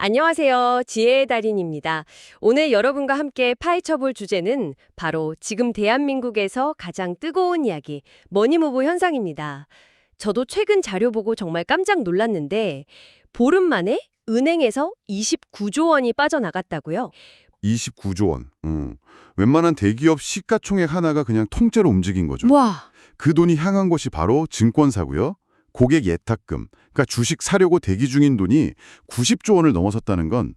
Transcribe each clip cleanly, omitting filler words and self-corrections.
안녕하세요. 지혜의 달인입니다. 오늘 여러분과 함께 파헤쳐볼 주제는 바로 지금 대한민국에서 가장 뜨거운 이야기, 머니무브 현상입니다. 저도 최근 자료 보고 정말 깜짝 놀랐는데 보름 만에 은행에서 29조 원이 빠져나갔다고요? 29조 원. 웬만한 대기업 시가총액 하나가 그냥 통째로 움직인 거죠. 와, 그 돈이 향한 곳이 바로 증권사고요. 고객 예탁금, 그러니까 주식 사려고 대기 중인 돈이 90조 원을 넘어섰다는 건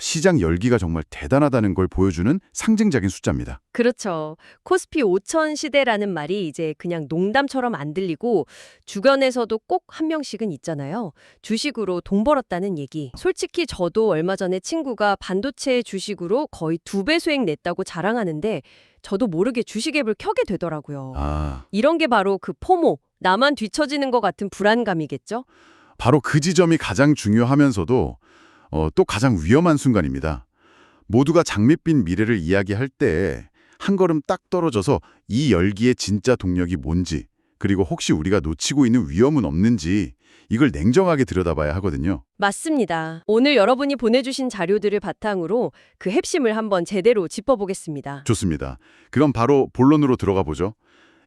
시장 열기가 정말 대단하다는 걸 보여주는 상징적인 숫자입니다. 그렇죠. 코스피 5천 시대라는 말이 이제 그냥 농담처럼 안 들리고 주변에서도 꼭 한 명씩은 있잖아요. 주식으로 돈 벌었다는 얘기. 솔직히 저도 얼마 전에 친구가 반도체 주식으로 거의 2배 수익 냈다고 자랑하는데 저도 모르게 주식 앱을 켜게 되더라고요. 이런 게 바로 그 포모, 나만 뒤처지는 것 같은 불안감이겠죠? 바로 그 지점이 가장 중요하면서도 또 가장 위험한 순간입니다. 모두가 장밋빛 미래를 이야기할 때 한 걸음 딱 떨어져서 이 열기의 진짜 동력이 뭔지, 그리고 혹시 우리가 놓치고 있는 위험은 없는지 이걸 냉정하게 들여다봐야 하거든요. 맞습니다. 오늘 여러분이 보내주신 자료들을 바탕으로 그 핵심을 한번 제대로 짚어보겠습니다. 좋습니다. 그럼 바로 본론으로 들어가 보죠.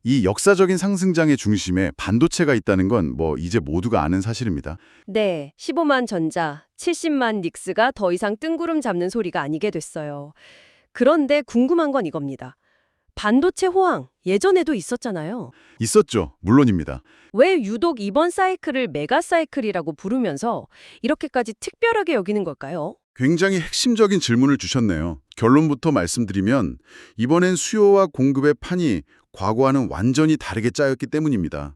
이 역사적인 상승장의 중심에 반도체가 있다는 건 이제 모두가 아는 사실입니다. 네, 15만 전자, 70만 닉스가 더 이상 뜬구름 잡는 소리가 아니게 됐어요. 그런데 궁금한 건 이겁니다. 반도체 호황, 예전에도 있었잖아요. 있었죠. 물론입니다. 왜 유독 이번 사이클을 메가 사이클이라고 부르면서 이렇게까지 특별하게 여기는 걸까요? 굉장히 핵심적인 질문을 주셨네요. 결론부터 말씀드리면 이번엔 수요와 공급의 판이 과거와는 완전히 다르게 짜였기 때문입니다.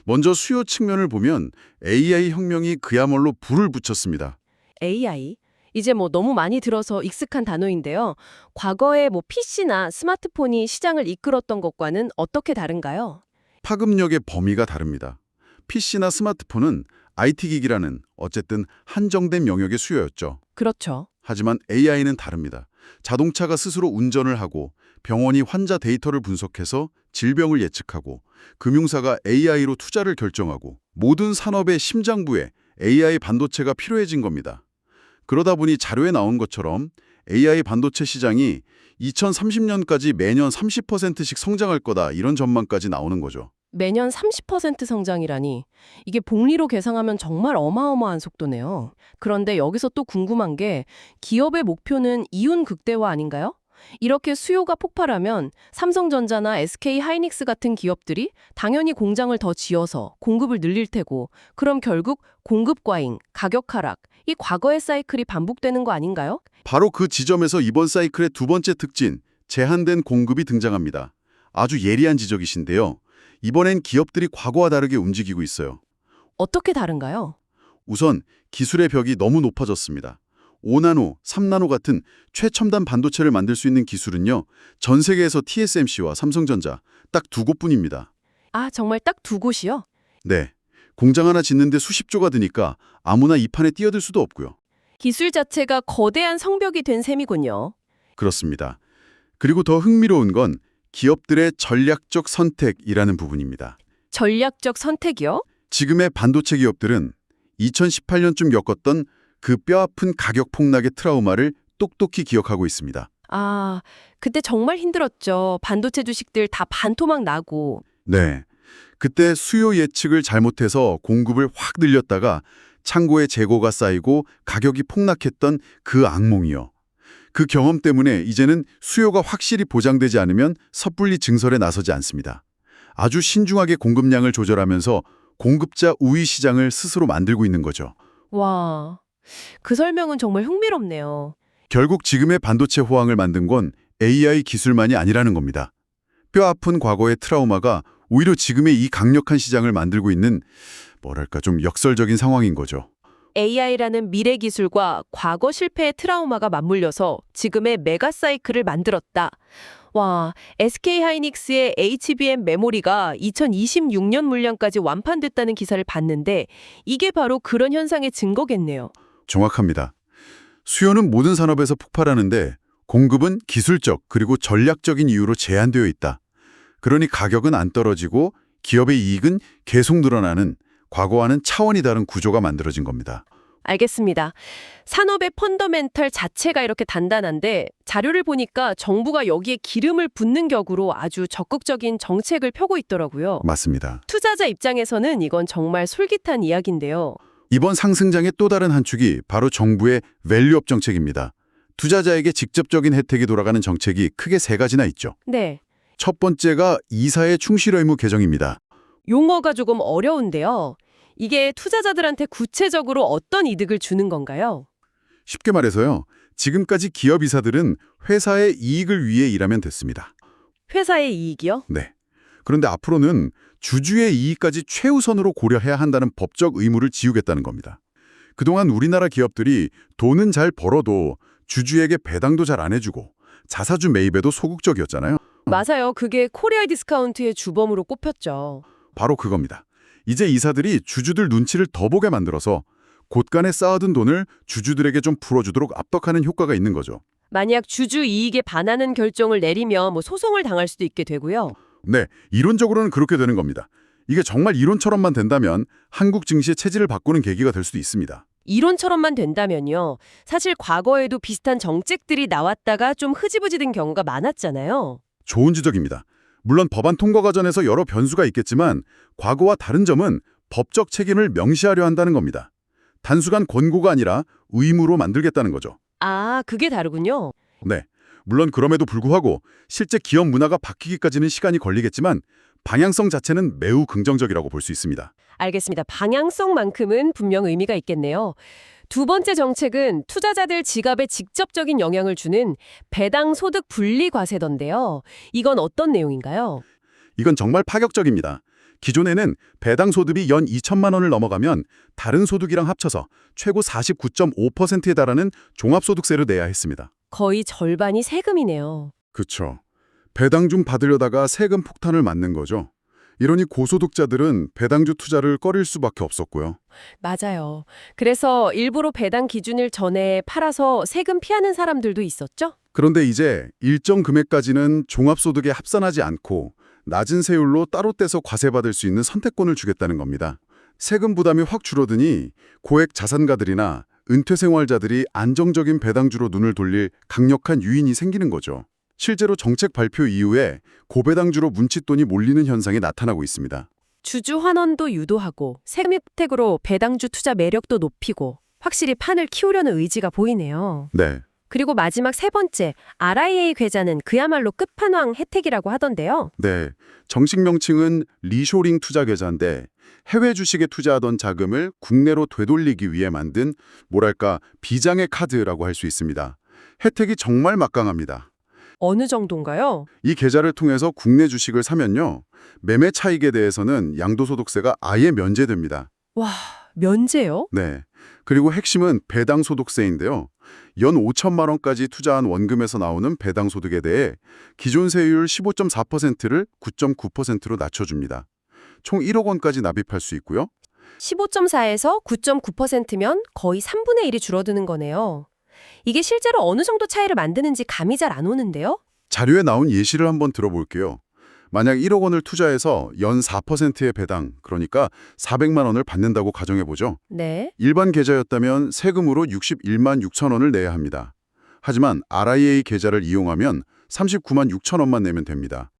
먼저 수요 측면을 보면 AI 혁명이 그야말로 불을 붙였습니다. AI? 이제 너무 많이 들어서 익숙한 단어인데요. 과거에 PC나 스마트폰이 시장을 이끌었던 것과는 어떻게 다른가요? 파급력의 범위가 다릅니다. PC나 스마트폰은 IT 기기라는 어쨌든 한정된 영역의 수요였죠. 그렇죠. 하지만 AI는 다릅니다. 자동차가 스스로 운전을 하고 병원이 환자 데이터를 분석해서 질병을 예측하고 금융사가 AI로 투자를 결정하고 모든 산업의 심장부에 AI 반도체가 필요해진 겁니다. 그러다 보니 자료에 나온 것처럼 AI 반도체 시장이 2030년까지 매년 30%씩 성장할 거다 이런 전망까지 나오는 거죠. 매년 30% 성장이라니 이게 복리로 계산하면 정말 어마어마한 속도네요. 그런데 여기서 또 궁금한 게 기업의 목표는 이윤 극대화 아닌가요? 이렇게 수요가 폭발하면 삼성전자나 SK 하이닉스 같은 기업들이 당연히 공장을 더 지어서 공급을 늘릴 테고 그럼 결국 공급 과잉, 가격 하락, 이 과거의 사이클이 반복되는 거 아닌가요? 바로 그 지점에서 이번 사이클의 두 번째 특징, 제한된 공급이 등장합니다. 아주 예리한 지적이신데요. 이번엔 기업들이 과거와 다르게 움직이고 있어요. 어떻게 다른가요? 우선 기술의 벽이 너무 높아졌습니다. 5나노, 3나노 같은 최첨단 반도체를 만들 수 있는 기술은요. 전 세계에서 TSMC와 삼성전자 딱 두 곳뿐입니다. 아, 정말 딱 두 곳이요? 네, 공장 하나 짓는데 수십조가 드니까 아무나 이 판에 뛰어들 수도 없고요. 기술 자체가 거대한 성벽이 된 셈이군요. 그렇습니다. 그리고 더 흥미로운 건 기업들의 전략적 선택이라는 부분입니다. 전략적 선택이요? 지금의 반도체 기업들은 2018년쯤 겪었던 그 뼈아픈 가격 폭락의 트라우마를 똑똑히 기억하고 있습니다. 아, 그때 정말 힘들었죠. 반도체 주식들 다 반토막 나고. 네, 그때 수요 예측을 잘못해서 공급을 확 늘렸다가 창고에 재고가 쌓이고 가격이 폭락했던 그 악몽이요. 그 경험 때문에 이제는 수요가 확실히 보장되지 않으면 섣불리 증설에 나서지 않습니다. 아주 신중하게 공급량을 조절하면서 공급자 우위 시장을 스스로 만들고 있는 거죠. 와, 그 설명은 정말 흥미롭네요. 결국 지금의 반도체 호황을 만든 건 AI 기술만이 아니라는 겁니다. 뼈아픈 과거의 트라우마가 오히려 지금의 이 강력한 시장을 만들고 있는 좀 역설적인 상황인 거죠. AI라는 미래 기술과 과거 실패의 트라우마가 맞물려서 지금의 메가 사이클을 만들었다. 와, SK하이닉스의 HBM 메모리가 2026년 물량까지 완판됐다는 기사를 봤는데 이게 바로 그런 현상의 증거겠네요. 정확합니다. 수요는 모든 산업에서 폭발하는데 공급은 기술적 그리고 전략적인 이유로 제한되어 있다. 그러니 가격은 안 떨어지고 기업의 이익은 계속 늘어나는 과거와는 차원이 다른 구조가 만들어진 겁니다. 알겠습니다. 산업의 펀더멘털 자체가 이렇게 단단한데 자료를 보니까 정부가 여기에 기름을 붓는 격으로 아주 적극적인 정책을 펴고 있더라고요. 맞습니다. 투자자 입장에서는 이건 정말 솔깃한 이야기인데요. 이번 상승장의 또 다른 한 축이 바로 정부의 밸류업 정책입니다. 투자자에게 직접적인 혜택이 돌아가는 정책이 크게 세 가지나 있죠. 네. 첫 번째가 이사의 충실 의무 개정입니다. 용어가 조금 어려운데요. 이게 투자자들한테 구체적으로 어떤 이득을 주는 건가요? 쉽게 말해서요. 지금까지 기업 이사들은 회사의 이익을 위해 일하면 됐습니다. 회사의 이익이요? 네. 그런데 앞으로는 주주의 이익까지 최우선으로 고려해야 한다는 법적 의무를 지우겠다는 겁니다. 그동안 우리나라 기업들이 돈은 잘 벌어도 주주에게 배당도 잘 안 해주고 자사주 매입에도 소극적이었잖아요. 맞아요. 그게 코리아 디스카운트의 주범으로 꼽혔죠. 바로 그겁니다. 이제 이사들이 주주들 눈치를 더 보게 만들어서 곳간에 쌓아둔 돈을 주주들에게 좀 풀어주도록 압박하는 효과가 있는 거죠. 만약 주주 이익에 반하는 결정을 내리면 소송을 당할 수도 있게 되고요. 네, 이론적으로는 그렇게 되는 겁니다. 이게 정말 이론처럼만 된다면 한국 증시의 체질을 바꾸는 계기가 될 수도 있습니다. 이론처럼만 된다면요. 사실 과거에도 비슷한 정책들이 나왔다가 좀 흐지부지 된 경우가 많았잖아요. 좋은 지적입니다. 물론 법안 통과 과정에서 여러 변수가 있겠지만 과거와 다른 점은 법적 책임을 명시하려 한다는 겁니다. 단순한 권고가 아니라 의무로 만들겠다는 거죠. 아, 그게 다르군요. 네, 물론 그럼에도 불구하고 실제 기업 문화가 바뀌기까지는 시간이 걸리겠지만 방향성 자체는 매우 긍정적이라고 볼 수 있습니다. 알겠습니다. 방향성만큼은 분명 의미가 있겠네요. 두 번째 정책은 투자자들 지갑에 직접적인 영향을 주는 배당 소득 분리 과세던데요. 이건 어떤 내용인가요? 이건 정말 파격적입니다. 기존에는 배당 소득이 연 2천만 원을 넘어가면 다른 소득이랑 합쳐서 최고 49.5%에 달하는 종합소득세를 내야 했습니다. 거의 절반이 세금이네요. 그렇죠. 배당 좀 받으려다가 세금 폭탄을 맞는 거죠. 이러니 고소득자들은 배당주 투자를 꺼릴 수밖에 없었고요. 맞아요. 그래서 일부러 배당 기준일 전에 팔아서 세금 피하는 사람들도 있었죠? 그런데 이제 일정 금액까지는 종합소득에 합산하지 않고 낮은 세율로 따로 떼서 과세받을 수 있는 선택권을 주겠다는 겁니다. 세금 부담이 확 줄어드니 고액 자산가들이나 은퇴생활자들이 안정적인 배당주로 눈을 돌릴 강력한 유인이 생기는 거죠. 실제로 정책 발표 이후에 고배당주로 뭉칫돈이 몰리는 현상이 나타나고 있습니다. 주주 환원도 유도하고 세금 혜택으로 배당주 투자 매력도 높이고 확실히 판을 키우려는 의지가 보이네요. 네, 그리고 마지막 세 번째, RIA 계좌는 그야말로 끝판왕 혜택이라고 하던데요. 네. 정식 명칭은 리쇼링 투자 계좌인데 해외 주식에 투자하던 자금을 국내로 되돌리기 위해 만든 뭐랄까 비장의 카드라고 할 수 있습니다. 혜택이 정말 막강합니다. 어느 정도인가요? 이 계좌를 통해서 국내 주식을 사면요. 매매 차익에 대해서는 양도소득세가 아예 면제됩니다. 와, 면제요? 네. 그리고 핵심은 배당소득세인데요. 연 5천만 원까지 투자한 원금에서 나오는 배당소득에 대해 기존 세율 15.4%를 9.9%로 낮춰줍니다. 총 1억 원까지 납입할 수 있고요. 15.4에서 9.9%면 거의 3분의 1이 줄어드는 거네요. 이게 실제로 어느 정도 차이를 만드는지 감이 잘 안 오는데요? 자료에 나온 예시를 한번 들어볼게요. 만약 1억 원을 투자해서 연 4%의 배당, 그러니까 400만 원을 받는다고 가정해보죠. 네. 일반 계좌였다면 세금으로 61만 6천 원을 내야 합니다. 하지만 RIA 계좌를 이용하면 39만 6천 원만 내면 됩니다.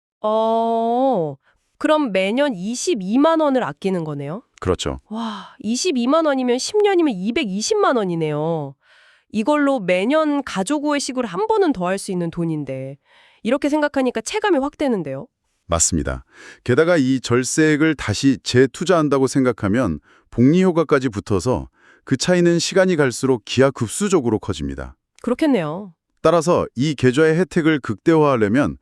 그럼 매년 22만 원을 아끼는 거네요? 그렇죠. 와, 22만 원이면 10년이면 220만 원이네요. 이걸로 매년 가족우회식을 한 번은 더 할 수 있는 돈인데 이렇게 생각하니까 체감이 확 되는데요. 맞습니다. 게다가 이 절세액을 다시 재투자한다고 생각하면 복리 효과까지 붙어서 그 차이는 시간이 갈수록 기하급수적으로 커집니다. 그렇겠네요. 따라서 이 계좌의 혜택을 극대화하려면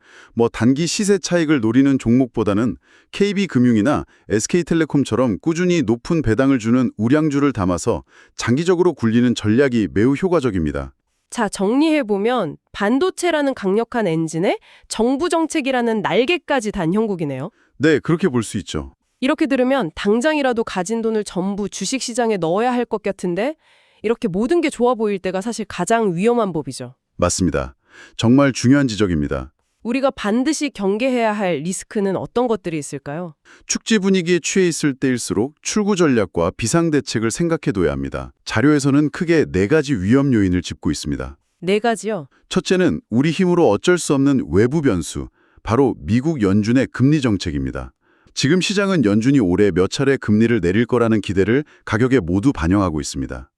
단기 시세 차익을 노리는 종목보다는 KB금융이나 SK텔레콤처럼 꾸준히 높은 배당을 주는 우량주를 담아서 장기적으로 굴리는 전략이 매우 효과적입니다. 자, 정리해보면 반도체라는 강력한 엔진에 정부 정책이라는 날개까지 단 형국이네요. 네, 그렇게 볼 수 있죠. 이렇게 들으면 당장이라도 가진 돈을 전부 주식시장에 넣어야 할 것 같은데 이렇게 모든 게 좋아 보일 때가 사실 가장 위험한 법이죠. 맞습니다. 정말 중요한 지적입니다. 우리가 반드시 경계해야 할 리스크는 어떤 것들이 있을까요? 축제 분위기에 취해 있을 때일수록 출구 전략과 비상대책을 생각해둬야 합니다. 자료에서는 크게 4가지 위험 요인을 짚고 있습니다. 4가지요. 첫째는 우리 힘으로 어쩔 수 없는 외부 변수, 바로 미국 연준의 금리 정책입니다. 지금 시장은 연준이 올해 몇 차례 금리를 내릴 거라는 기대를 가격에 모두 반영하고 있습니다.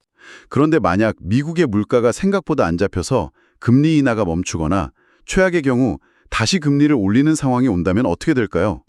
그런데 만약 미국의 물가가 생각보다 안 잡혀서 금리 인하가 멈추거나 최악의 경우 다시 금리를 올리는 상황이 온다면 어떻게 될까요?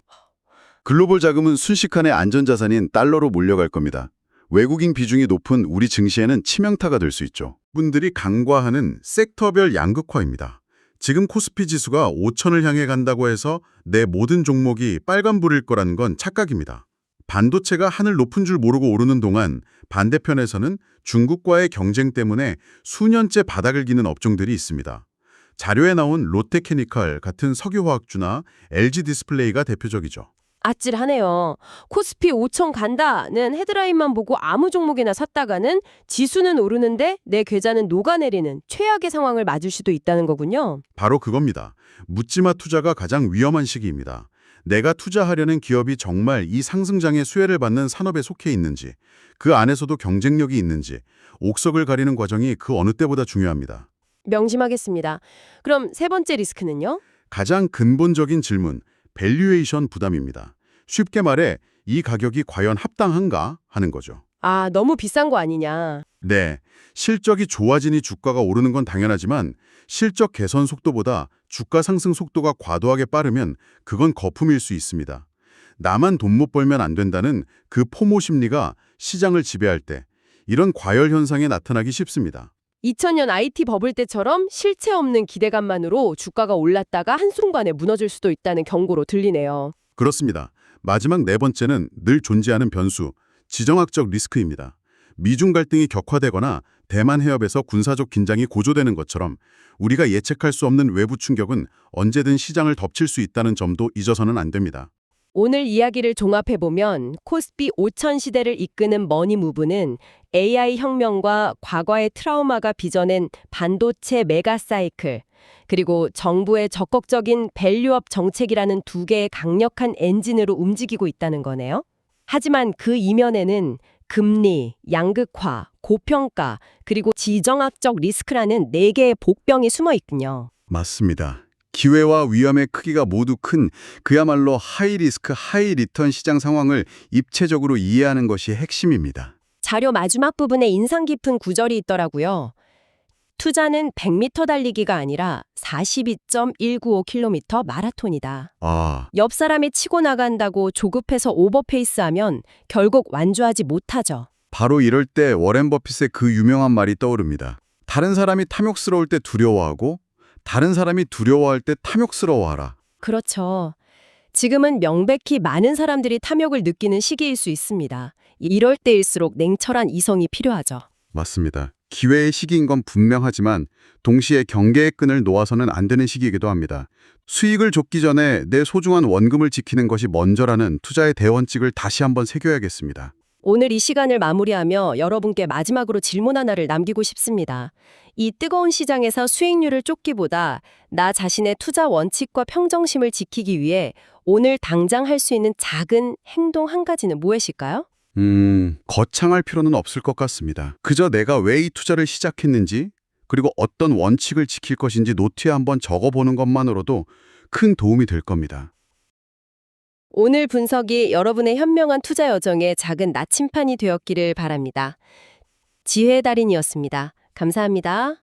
글로벌 자금은 순식간에 안전자산인 달러로 몰려갈 겁니다. 외국인 비중이 높은 우리 증시에는 치명타가 될 수 있죠. 분들이 간과하는 섹터별 양극화입니다. 지금 코스피 지수가 5천을 향해 간다고 해서 내 모든 종목이 빨간불일 거라는 건 착각입니다. 반도체가 하늘 높은 줄 모르고 오르는 동안 반대편에서는 중국과의 경쟁 때문에 수년째 바닥을 기는 업종들이 있습니다. 자료에 나온 롯데케미칼 같은 석유화학주나 LG 디스플레이가 대표적이죠. 아찔하네요. 코스피 5천 간다는 헤드라인만 보고 아무 종목이나 샀다가는 지수는 오르는데 내 계좌는 녹아내리는 최악의 상황을 맞을 수도 있다는 거군요. 바로 그겁니다. 묻지마 투자가 가장 위험한 시기입니다. 내가 투자하려는 기업이 정말 이 상승장의 수혜를 받는 산업에 속해 있는지, 그 안에서도 경쟁력이 있는지, 옥석을 가리는 과정이 그 어느 때보다 중요합니다. 명심하겠습니다. 그럼 3번째 리스크는요? 가장 근본적인 질문, 밸류에이션 부담입니다. 쉽게 말해 이 가격이 과연 합당한가 하는 거죠. 아, 너무 비싼 거 아니냐. 네, 실적이 좋아지니 주가가 오르는 건 당연하지만 실적 개선 속도보다 주가 상승 속도가 과도하게 빠르면 그건 거품일 수 있습니다. 나만 돈 못 벌면 안 된다는 그 포모 심리가 시장을 지배할 때 이런 과열 현상에 나타나기 쉽습니다. 2000년 IT 버블 때처럼 실체 없는 기대감만으로 주가가 올랐다가 한순간에 무너질 수도 있다는 경고로 들리네요. 그렇습니다. 마지막 4번째는 늘 존재하는 변수, 지정학적 리스크입니다. 미중 갈등이 격화되거나 대만 해협에서 군사적 긴장이 고조되는 것처럼 우리가 예측할 수 없는 외부 충격은 언제든 시장을 덮칠 수 있다는 점도 잊어서는 안 됩니다. 오늘 이야기를 종합해보면 코스피 5000 시대를 이끄는 머니 무브는 AI 혁명과 과거의 트라우마가 빚어낸 반도체 메가 사이클, 그리고 정부의 적극적인 밸류업 정책이라는 2개의 강력한 엔진으로 움직이고 있다는 거네요. 하지만 그 이면에는 금리, 양극화, 고평가, 그리고 지정학적 리스크라는 4개의 복병이 숨어 있군요. 맞습니다. 기회와 위험의 크기가 모두 큰 그야말로 하이 리스크, 하이 리턴 시장 상황을 입체적으로 이해하는 것이 핵심입니다. 자료 마지막 부분에 인상 깊은 구절이 있더라고요. 투자는 100m 달리기가 아니라 42.195km 마라톤이다. 아, 옆 사람이 치고 나간다고 조급해서 오버페이스하면 결국 완주하지 못하죠. 바로 이럴 때 워렌 버핏의 그 유명한 말이 떠오릅니다. 다른 사람이 탐욕스러울 때 두려워하고 다른 사람이 두려워할 때 탐욕스러워하라. 그렇죠. 지금은 명백히 많은 사람들이 탐욕을 느끼는 시기일 수 있습니다. 이럴 때일수록 냉철한 이성이 필요하죠. 맞습니다. 기회의 시기인 건 분명하지만 동시에 경계의 끈을 놓아서는 안 되는 시기이기도 합니다. 수익을 줬기 전에 내 소중한 원금을 지키는 것이 먼저라는 투자의 대원칙을 다시 한번 새겨야겠습니다. 오늘 이 시간을 마무리하며 여러분께 마지막으로 질문 하나를 남기고 싶습니다. 이 뜨거운 시장에서 수익률을 쫓기보다 나 자신의 투자 원칙과 평정심을 지키기 위해 오늘 당장 할 수 있는 작은 행동 한 가지는 무엇일까요? 거창할 필요는 없을 것 같습니다. 그저 내가 왜 이 투자를 시작했는지, 그리고 어떤 원칙을 지킬 것인지 노트에 한번 적어보는 것만으로도 큰 도움이 될 겁니다. 오늘 분석이 여러분의 현명한 투자 여정에 작은 나침판이 되었기를 바랍니다. 지혜의 달인이었습니다. 감사합니다.